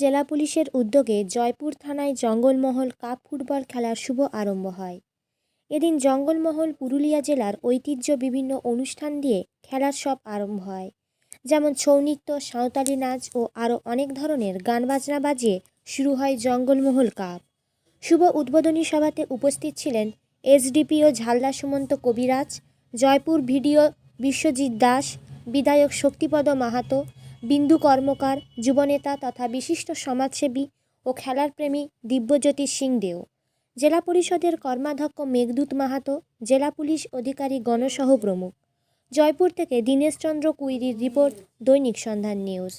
জেলা পুলিশের উদ্যোগে জয়পুর থানায় জঙ্গলমহল কাপ ফুটবল খেলার শুভ আরম্ভ হয়। এদিন জঙ্গলমহল পুরুলিয়া জেলার ঐতিহ্য বিভিন্ন অনুষ্ঠান দিয়ে খেলার সব আরম্ভ হয়, যেমন ছৌ নৃত্য, সাঁওতালি নাচ ও আরও অনেক ধরনের গান বাজনা বাজিয়ে শুরু হয় জঙ্গলমহল কাপ। শুভ উদ্বোধনী সভাতে উপস্থিত ছিলেন এসডিপিও ঝালদা সুমন্ত কবিরাজ, জয়পুর ভিডিও বিশ্বজিৎ দাস, বিধায়ক শক্তিপদ মাহাতো, বিন্দু কর্মকার, যুবনেতা তথা বিশিষ্ট সমাজসেবী ও খেলার প্রেমী দিব্যজ্যোতি সিং দেও, জেলা পরিষদের কর্মাধ্যক্ষ মেঘদূত মাহাতো, জেলা পুলিশ অধিকারী গণসহ প্রমুখ। জয়পুর থেকে দীনেশ চন্দ্র কুইরির রিপোর্ট, দৈনিক সন্ধান নিউজ।